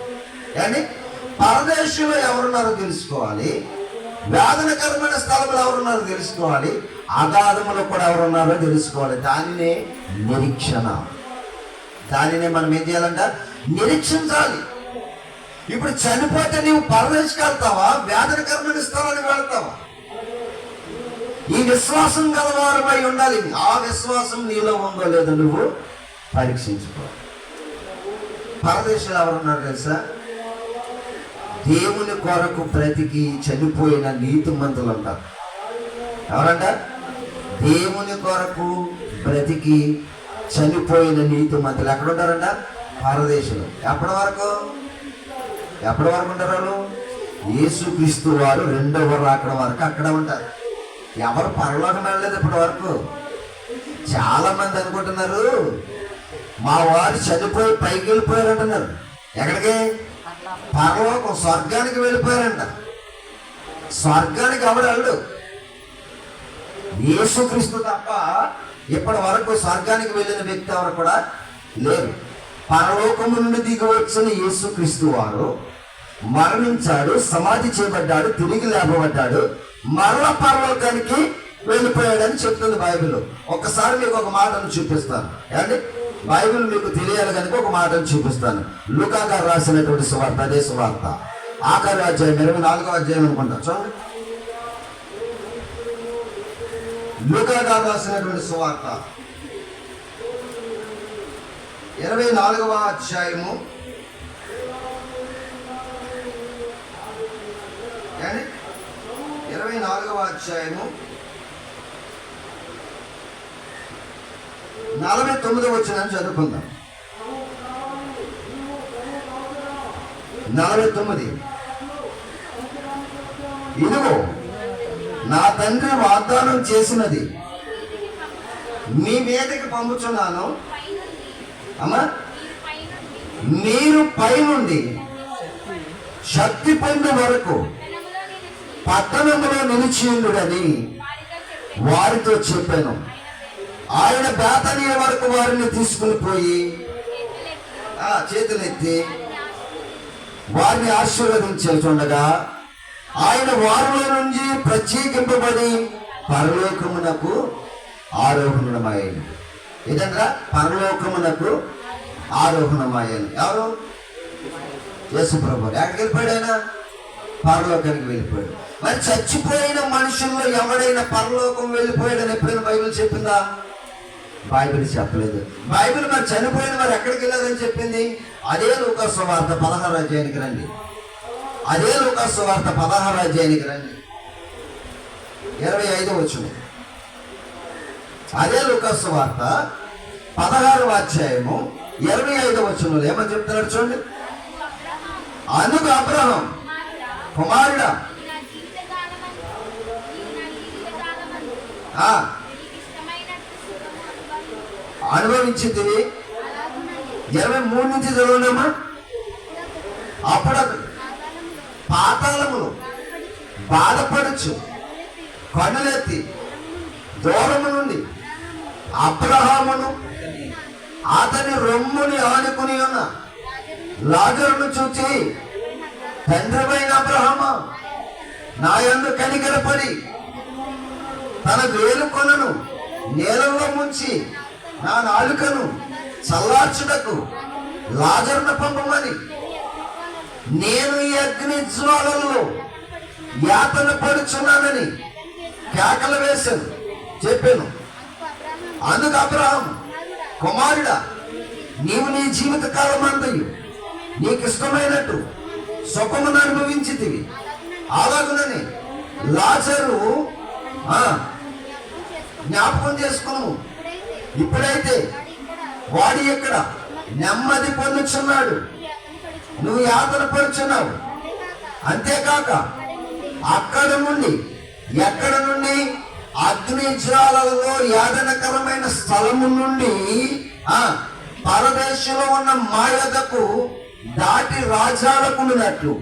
కానీ పరదేశంలో ఎవరున్నారో తెలుసుకోవాలి, వేదనకరమైన స్థలంలో ఎవరున్నారో తెలుసుకోవాలి, అగాధములో కూడా ఎవరున్నారో తెలుసుకోవాలి. దానినే నిరీక్షణ. దానినే మనం ఏం చేయాలంట, నిరీక్షించాలి. ఇప్పుడు చనిపోతే నీవు పరదేశకు వెళ్తావా, వేదనకరమైన స్థలానికి వెళ్తావా? ఈ విశ్వాసం గలవారమై ఉండాలి. ఆ విశ్వాసం నీలో ఉందో లేదో నువ్వు పరీక్షించుకో. పరదేశంలో ఎవరున్నారు తెలుసా? దేవుని కొరకు బ్రతికి చనిపోయిన నీతిమంతులు అంటారు. ఎవరంట? దేవుని కొరకు బ్రతికి చనిపోయిన నీతిమంతులు. ఎక్కడ ఉంటారంట? పరదేశంలో. ఎప్పటి వరకు ఉంటారు వాళ్ళు? యేసుక్రీస్తు వారు రెండవ రాకడ వరకు అక్కడ ఉంటారు. ఎవరు పరలోకం వెళ్ళలేదు ఇప్పటి వరకు. చాలా మంది అనుకుంటున్నారు మా వారు చనిపోయి పైకి వెళ్ళిపోయారు అంటున్నారు. ఎక్కడికి? పరలోకం, స్వర్గానికి వెళ్ళిపోయారంట. స్వర్గానికి ఎవడు వెళ్ళడు, యేసుక్రీస్తు తప్ప ఇప్పటి వరకు స్వర్గానికి వెళ్ళిన వ్యక్తి ఎవరు కూడా లేరు. పరలోకము నుండి దిగి వచ్చిన యేసుక్రీస్తు వారు మరణించాడు, సమాధి చేయబడ్డాడు, తిరిగి లేపబడ్డాడు, మరల పరలోకానికి వెళ్ళిపోయాడని చెప్తుంది బైబిల్. ఒక్కసారి మీకు ఒక మాటను చూపిస్తాను. ఏమండి, బైబిల్ మీకు తెలియాలి కనుక ఒక మాటను చూపిస్తాను. లూకా గారు రాసినటువంటి సువార్త, అదే సువార్త, ఆఖరి అధ్యాయం, 24వ అధ్యాయం అనుకుంటా. చూడండి, లూకా గారు రాసినటువంటి సువార్త 24వ అధ్యాయము 24వ అధ్యాయము 49 వచనం చదువుకుందాం. 49. ఇదిగో నా తండ్రి వాగ్దానం చేసినది మీ మీదకి పంపుచున్నాను. అమ్మా, మీరు పైనుండి శక్తి పొందే వరకు పట్టణంలో నిలిచియుండుడని వారితో చెప్పాను. ఆయన బేతనీయ వరకు వారిని తీసుకుని పోయి చేతులెత్తి వారిని ఆశీర్వదించుండగా ఆయన వారిలో నుంచి ప్రత్యేకింపబడి పరలోకమునకు ఆరోహణమాయను. ఏదంటే పరలోకమునకు ఆరోహణమాయను. ఎవరు? యేసు ప్రభువు. ఎక్కడికి వెళ్ళిపోయాడు ఆయన? పరలోకానికి వెళ్ళిపోయాడు. మరి చచ్చిపోయిన మనుషుల్లో ఎవడైనా పరలోకం వెళ్ళిపోయాడని ఎప్పుడైనా బైబిల్ చెప్పిందా? బైబిల్ చెప్పలేదు. బైబిల్ మరి చనిపోయిన వారు ఎక్కడికి వెళ్ళారని చెప్పింది. అదే లూకా సువార్త 16వ అధ్యాయానికి రండి. అదే లూకా సువార్త 16వ అధ్యాయానికి రండి. 25వ వచనం. అదే లూకా సువార్త 16వ అధ్యాయము 25వ వచనంలో ఏమని చెప్తున్నాడు చూడండి. అందుకు అబ్రహాం, కుమారుడా, అనుభవించింది. 23 నుంచి చదవడమ్మా. అప్పుడు పాతాళములు బాధపడచ్చు కనులెత్తి దూరము నుండి అబ్రహామును అతని రొమ్ముని ఆనుకుని ఉన్న లాజరును చూచి, తండ్రివైన అబ్రహామా, నా యందు కనికరపడి తన వేలుకొనను నేలలో ముంచి నా నాలుకను చల్లార్చుటకు లాజరును పంపమని నేను ఈ అగ్ని జ్వాలల్లో యాతన పడుచున్నానని కేకలు వేశాను చెప్పాను. అందుకు అబ్రహాం, కుమారుడా, నీవు నీ జీవిత కాలం అంతయు నీకు ఇష్టమైనట్టు సుఖమును అనుభవించితివి. అలాగునని లాజరు జ్ఞాపకం చేసుకును. ఇప్పుడైతే వాడి ఇక్కడ నెమ్మది పొందుచున్నాడు, నువ్వు యాతన పడుచున్నావు. అంతేకాక అక్కడ నుండి ఎక్కడ నుండి అగ్ని జ్వాలలలో యాతనకరమైన స్థలము నుండి పరదేశంలో ఉన్న మా యొద్దకు దాటి రాజాలకున్నట్లు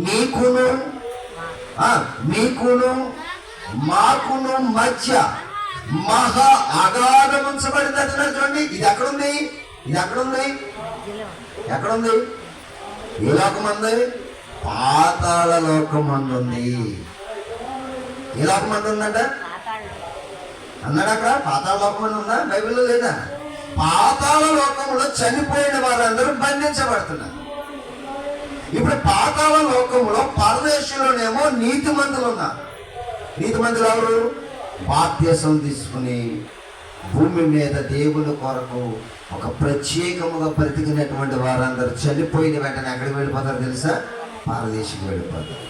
మీకును మాకును మధ్య మహా అగాధం ఉంచబడింది అంటున్నారు చూడండి. ఇది ఎక్కడుంది? ఎక్కడుంది? ఏ లోకమంది? పాతాళ లోకమంది ఉంది. ఏ లోకమంది ఉందంట అన్నాడు అక్కడ. పాతాళ లోకమంది ఉందా? బైబిల్లో లేదా? పాతాళ లోకంలో చనిపోయిన వారందరూ బంధించబడుతున్నారు. ఇప్పుడు పాతాళ లోకంలో పరదేశంలోనేమో నీతిమంతులు ఉన్నారు. నీతిమంతులు ఎవరు? బాప్తిసం తీసుకుని భూమి మీద దేవుని కొరకు ఒక ప్రత్యేకముగా బ్రతికినటువంటి వారందరూ చనిపోయిన వెంటనే ఎక్కడికి వెళ్ళిపోతారు తెలుసా? పరదేశికి వెళ్ళిపోతారు.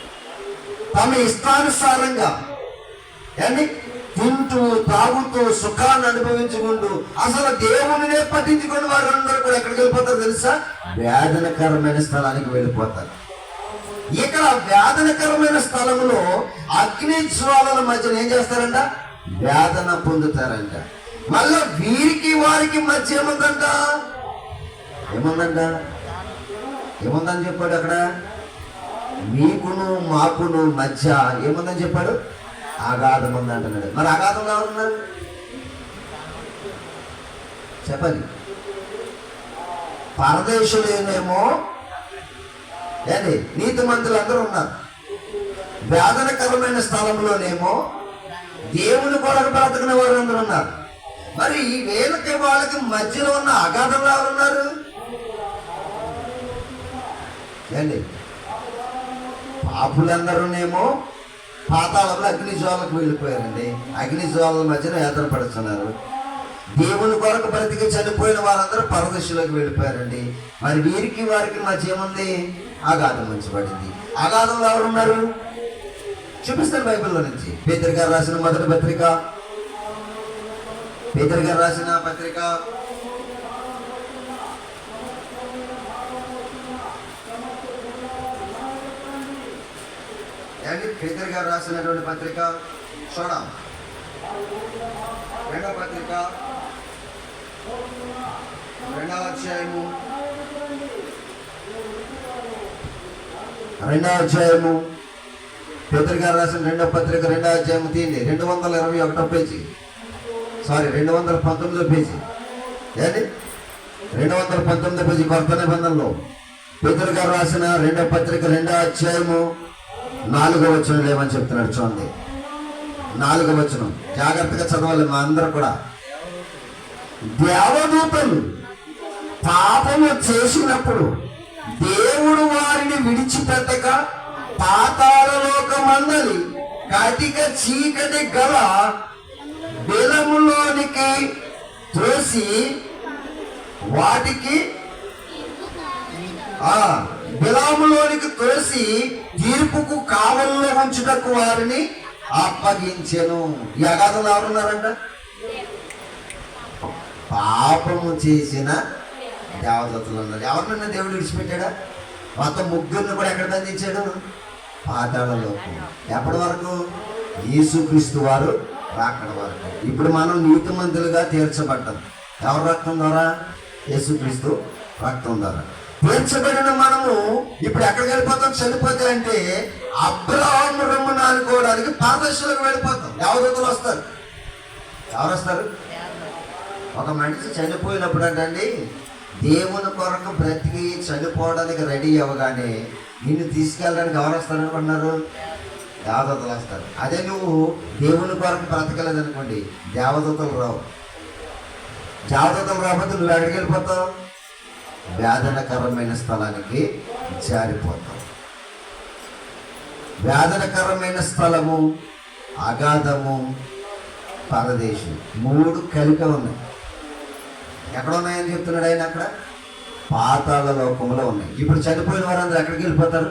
తమ ఇష్టానుసారంగా తింటూ తాగుతూ సుఖాన్ని అనుభవించుకుంటూ అసలు దేవునినే పట్టించుకుని వారందరూ కూడా ఎక్కడికి వెళ్ళిపోతారు తెలుసా? వేదనకరమైన స్థలానికి వెళ్ళిపోతారు. ఇక్కడ వేదనకరమైన స్థలంలో అగ్ని జ్వాలల మధ్యన ఏం చేస్తారంట? వేదన పొందుతారంట. మళ్ళా వీరికి వారికి మధ్య ఏముందని చెప్పాడు అక్కడ? మీకును మాకును మధ్య ఏముందని చెప్పాడు? అగాధం ఉంది అంటున్నాడు. మరి అగాధంలో ఎవరున్నారు చెప్పాలి? పరదేశులేనేమో నీతిమంతులు అందరూ ఉన్నారు. వేదనకరమైన స్థలంలోనేమో దేవుని కొరకు బ్రతకిన వారు అందరూ ఉన్నారు. మరి ఈ వేలకి వాళ్ళకి మధ్యలో ఉన్న అగాధంలో ఎవరున్నారు? పాపులందరూనేమో పాతాళంలో అగ్ని జ్వాలకు వెళ్ళిపోయారండి. అగ్ని జ్వాలల మధ్యన యాత్ర పడుతున్నారు. దేవుని కొరకు బ్రతికి చనిపోయిన వారందరూ పరదేశంలోకి వెళ్ళిపోయారండి. మరి వీరికి వారికి మధ్య ఏముంది? అగాధం ఉంచబడింది. అగాధంలో ఎవరున్నారు చూపిస్తారు బైబిల్లో నుంచి. పేతురు గారు రాసిన మొదటి పత్రిక పేతురు గారు రాసిన పత్రిక పేతురు గారు రాసినటువంటి పత్రిక చూడం, రెండవ పత్రిక 2వ అధ్యాయము 2వ అధ్యాయము పేతురు గారు రాసిన 2వ పత్రిక 2వ అధ్యాయము తీయండి. 221 పేజీ, సారీ 219 పేజీ. ఏంటి 219 పేజీ కొత్త నిబంధనలో పేతురు గారు రాసిన 2వ పత్రిక 2వ అధ్యాయము 4వ వచనం ఏమని చెప్తున్నాడు చూడండి. 4వ వచనం జాగ్రత్తగా చదవాలి మా అందరూ కూడా. దేవదూతలు పాపము చేసినప్పుడు దేవుడు వారిని విడిచిపెట్టక పాతాళలోకమందలి కటిక చీకటి గల బిలములోనికి త్రోసి వాటికి బిలాములోనికి తోసి తీర్పుకు కావల్లో ఉంచుటకు వారిని అప్పగించెను. ఈ అగాధంలో ఎవరున్నారంట? పాపము చేసిన దేవదత్తులు ఉన్నారు. ఎవరినన్నా దేవుడు విడిచిపెట్టాడా? మొత్తం ముగ్గురిని కూడా ఎక్కడ బంధించాడు? పాతాళలోకం. ఎప్పటి వరకు? యేసుక్రీస్తు వారు రాకడ వరకు. ఇప్పుడు మనం నీతిమంతులుగా తీర్చబడ్డాం. ఎవరి రక్తం ద్వారా? యేసుక్రీస్తు రక్తం ద్వారా తీర్చబడిన మనము ఇప్పుడు ఎక్కడికి వెళ్ళిపోతాం? చనిపోతే అంటే అబ్రహాము రొమ్మున అనుకోవడానికి పరదేశంలోకి వెళ్ళిపోతాం. దేవదూతలు వస్తారు. ఎవరు వస్తారు? ఒక మనిషి చనిపోయినప్పుడు అంటండి, దేవుని కొరకు బ్రతికి చనిపోవడానికి రెడీ అవ్వగానే నిన్ను తీసుకెళ్ళడానికి ఎవరు వస్తారు అనుకున్నారు? దేవదూతలు వస్తారు. అదే నువ్వు దేవుని కొరకు బ్రతకలేదు అనుకోండి, దేవదూతలు రావు. దేవదూతలు రాకపోతే నువ్వు ఎక్కడికి వెళ్ళిపోతావు? వేదనకరమైన స్థలానికి జారిపోతాం. వేదనకరమైన స్థలము, అగాధము, పరదేశం 3 కలిపి ఉన్నాయి. ఎక్కడ ఉన్నాయని చెప్తున్నాడు ఆయన? అక్కడ పాతాళ లోకంలో ఉన్నాయి. ఇప్పుడు చనిపోయిన వారందరూ ఎక్కడికి వెళ్ళిపోతారు?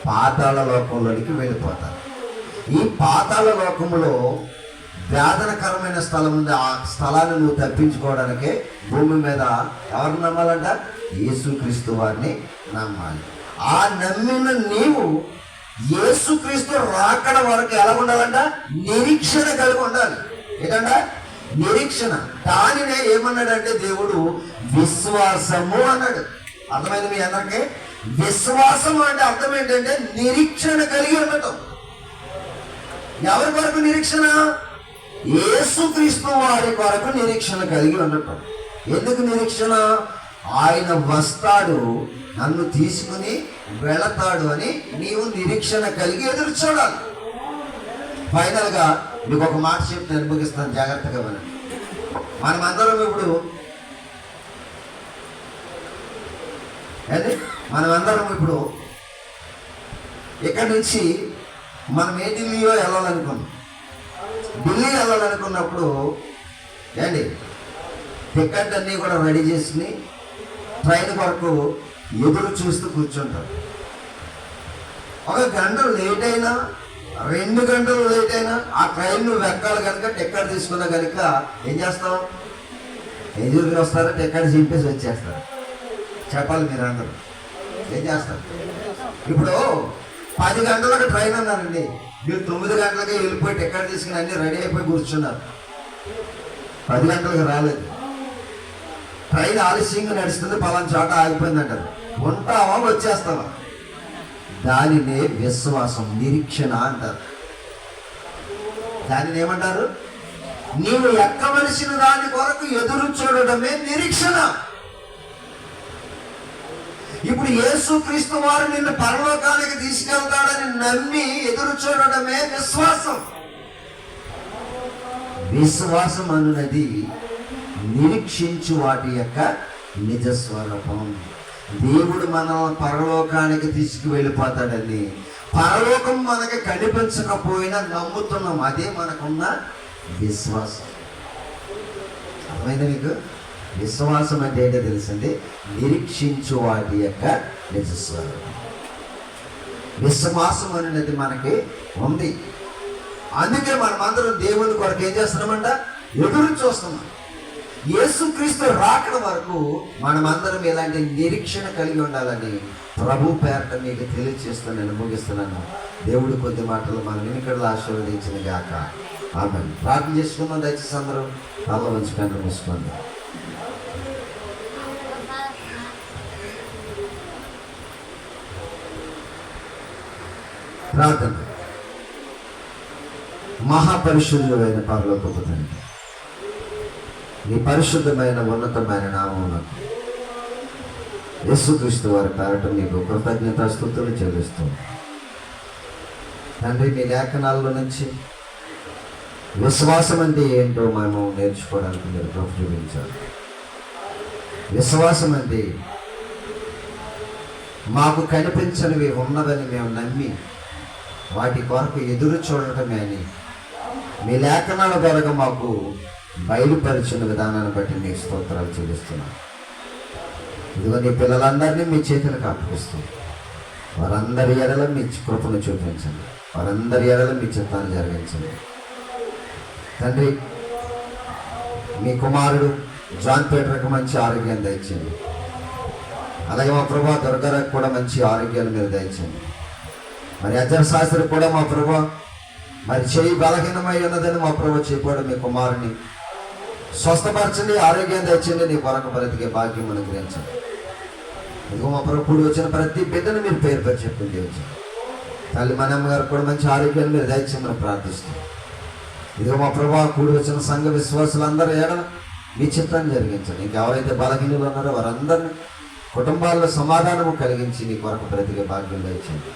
పాతాళ లోకంలోనికి వెళ్ళిపోతారు. ఈ పాతాళ లోకంలో వేదనకరమైన స్థలం ఉంది. ఆ స్థలాన్ని నువ్వు తప్పించుకోవడానికే భూమి మీద ఎవరు నమ్మాలంట? యేసుక్రీస్తు వారిని నమ్మాలి. ఆ నమ్మిన నీవు యేసుక్రీస్తు రాకడ వరకు ఎలా ఉండాలంట? నిరీక్షణ కలిగి ఉండాలి. ఏంటంట? నిరీక్షణ. దానినే ఏమన్నాడంటే దేవుడు విశ్వాసము అన్నాడు. అర్థమైంది మీ అందరికీ? విశ్వాసం అంటే అర్థం ఏంటంటే నిరీక్షణ కలిగి ఉండటం. ఎవరి కొరకు నిరీక్షణ? యేసుక్రీస్తు వారి కొరకు నిరీక్షణ కలిగి ఉండటం. ఎందుకు నిరీక్షణ? ఆయన వస్తాడు, నన్ను తీసుకుని వెళతాడు అని నీవు నిరీక్షణ కలిగి ఎదురు చూడాలి. ఫైనల్ గా మీకు ఒక మాట చెప్పి అనుభవిస్తాను, జాగ్రత్తగా వినండి. మనమందరం ఇప్పుడు ఇక్కడి నుంచి మనం ఏ ఢిల్లీలో వెళ్ళాలనుకున్నాం. ఢిల్లీ వెళ్ళాలనుకున్నప్పుడు టికెట్ అన్నీ కూడా రెడీ చేసుకుని ట్రైన్ కొరకు ఎదురు చూస్తూ కూర్చుంటాం. 1 గంట లేట్ అయినా 2 గంటలు లేట్ అయినా ఆ ట్రైన్ నువ్వు ఎక్కాలి కనుక టికెట్ తీసుకున్నా కనుక ఏం చేస్తావు? ఎదురుకి వస్తారా? టికెట్ చింపేసి వచ్చేస్తారు. చెప్పాలి మీరు అందరూ ఏం చేస్తారు? ఇప్పుడు 10 గంటలకు ట్రైన్ అన్నారండి, మీరు 9 గంటలకి వెళ్ళిపోయి టికెట్ తీసుకుని అన్నీ రెడీ అయిపోయి కూర్చున్నారు. 10 గంటలకు రాలేదు. ట్రైన్ ఆలస్యంగా నడుస్తుంది, పలానా చోట ఆగిపోయింది అంటారు. ఉంటావా? వచ్చేస్తావా? దానినే విశ్వాసం, నిరీక్షణ అంటారు. దానిని ఏమంటారు? నీవు ఎక్కవలసిన దాని కొరకు ఎదురు చూడడమే నిరీక్షణ. ఇప్పుడు యేసుక్రీస్తు వారు నిన్ను పరలోకానికి తీసుకెళ్తాడని నమ్మి ఎదురు చూడడమే విశ్వాసం. విశ్వాసం అన్నది నిరీక్షించు వాటి యొక్క నిజస్వరూపం. దేవుడు మనం పరలోకానికి తీసుకువెళ్ళిపోతాడని, పరలోకం మనకి కనిపించకపోయినా నమ్ముతున్నాం. అదే మనకున్న విశ్వాసం. అర్థమైంది మీకు? విశ్వాసం అంటే ఏంటో తెలిసింది? నిరీక్షించు వాటి యొక్క నిజస్వరూపం. విశ్వాసం అనేది మనకి ఉంది. అందుకే మనమందరం దేవుని కొరకు ఏం చేస్తున్నామంట? ఎదురు చూస్తున్నాం. యేసుక్రీస్తు రాకడ వరకు మనమందరం ఇలాంటి నిరీక్షణ కలిగి ఉండాలని ప్రభు పేరట మీకు తెలియజేస్తూ నేను ముగిస్తున్నాను. దేవుడు కొద్ది మాటలు మన వెనుకడలు ఆశీర్వదించిన గాక. ఆమేన్. ప్రార్థన చేసుకుందాం. దయచేసి అందరూ తల వంచి కన్ను మూసుకోండి. ప్రార్థన. మహాపరిశుద్ధుడైన పరలోకపు తండ్రి, నీ పరిశుద్ధమైన ఉన్నతమైన నామమునకు యేసుక్రీస్తు వారి పేరట మీకు కృతజ్ఞతాస్తుతులు చెల్లిస్తూ తండ్రి, మీ లేఖనాల్లో నుంచి విశ్వాసం అంటే ఏంటో మేము నేర్చుకోవడానికి మీరు కృప చూపించారు. విశ్వాసం అంటే మాకు కనిపించనివి ఉన్నదని మేము నమ్మి వాటి కొరకు ఎదురు చూడటమే అని మీ లేఖనాల ద్వారా మాకు బయలుపరిచిన విధానాన్ని బట్టి మీకు స్తోత్రాలు చెల్లిస్తున్నాను. ఇదిగో నీ పిల్లలందరినీ మీ చేతులకు అప్పగిస్తుంది. వారందరి ఎడల మీ కృపను చూపించండి. వారందరి ఎడల మీ చిత్తాన్ని జరిగించండి. తండ్రి, మీ కుమారుడు జాన్ పీటర్కి మంచి ఆరోగ్యం దయచేయండి. అలాగే మా ప్రభా దుర్గారాకు కూడా మంచి ఆరోగ్యాలు మీరు దయచేయండి. మరి అజర్ శాస్త్రి కూడా మా ప్రభా మరి చేయి బలహీనమై ఉన్నదని మా ప్రభు చెప్పాడు. మీ కుమారుని స్వస్థపరచండి, ఆరోగ్యం తెచ్చండి, నీ కొరకు బ్రతికే భాగ్యం అనుగ్రహించండి. ఇదిగో మా ప్రభు కూడి వచ్చిన ప్రతి బిడ్డను మీరు పేరు పేరు చెప్పుకుని వచ్చారు. తల్లి మనమ్మ గారు కూడా మంచి ఆరోగ్యాన్ని మీరు దయచేయమని ప్రార్థిస్తాం. ఇదిగో మా ప్రభు కూడి వచ్చిన సంఘ విశ్వాసులందరూ ఏడ మీ చిత్తాన్ని జరిగించండి. ఇంకెవరైతే బలహీనులు ఉన్నారో వారందరినీ కుటుంబాల్లో సమాధానము కలిగించి నీ కొరకు బ్రతికే భాగ్యం దయచేయండి.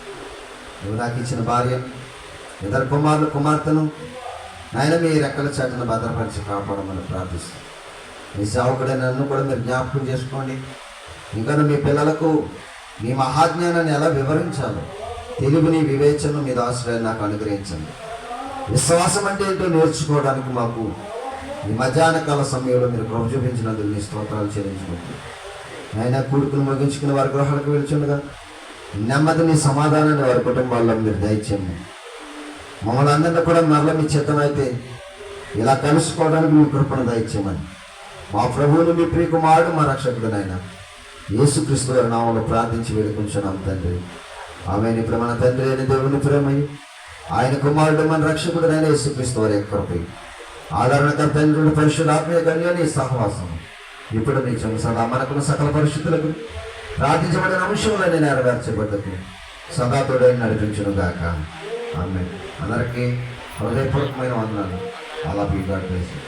నువ్వు నాకు ఇచ్చిన భార్య, ఇద్దరు కుమారులు కుమార్తెను నాయన మీ రెక్కల చాటును భద్రపరిచి కాపాడమని ప్రార్థిస్తాను. మీ సేవకుడే నన్ను కూడా మీరు జ్ఞాపకం చేసుకోండి. ఇంకా మీ పిల్లలకు మీ మహాజ్ఞానాన్ని ఎలా వివరించాలో తెలుగుని వివేచన మీద ఆశ్రయాన్ని నాకు అనుగ్రహించండి. విశ్వాసం అంటే ఏంటో నేర్చుకోవడానికి మాకు ఈ మధ్యాహ్న కాల సమయంలో మీరు కృప చూపించినందుకు మీ స్తోత్రాలు చెల్లించుకుంటున్నాను. ఆయన కూడుకుని ముగించుకుని వారి గృహాలకు వెళ్తుండగా నెమ్మదిని సమాధానాన్ని వారి కుటుంబాల్లో మీరు దయచేయండి. మమ్మల్ని అందరినీ కూడా మరల మీ చిత్తం అయితే ఇలా కలుసుకోవడానికి మీ కృపను దయచేయమని మా ప్రభువుని మీ ప్రియ కుమారుడు మా రక్షకుడునైన యేసుక్రీస్తు వారి నామములో ప్రార్థించి వేడుకుంటున్నాం తండ్రి. ఆమెను ఇప్పుడు మన తండ్రి అయిన దేవుని ప్రేమయ్యి ఆయన కుమారుడు మన రక్షకుడునైన యేసుక్రీస్తు వారి యొక్క కృప, ఆదరణకర్త తండ్రి పరిశుద్ధ ఆత్మీయ కన్యని సహవాసం ఇప్పుడు నీ సదా మనకున్న సకల పరిస్థితులకు ప్రార్థించబడిన అంశములన్నీ నెరవేర్చబడ్డకు సదా తోడని నడిపించును గాక. ఆమేన్. అందరికీ హృదయపూర్వకమైన వందనాలు. అలా బీ గాడ్ బ్లెస్ యు.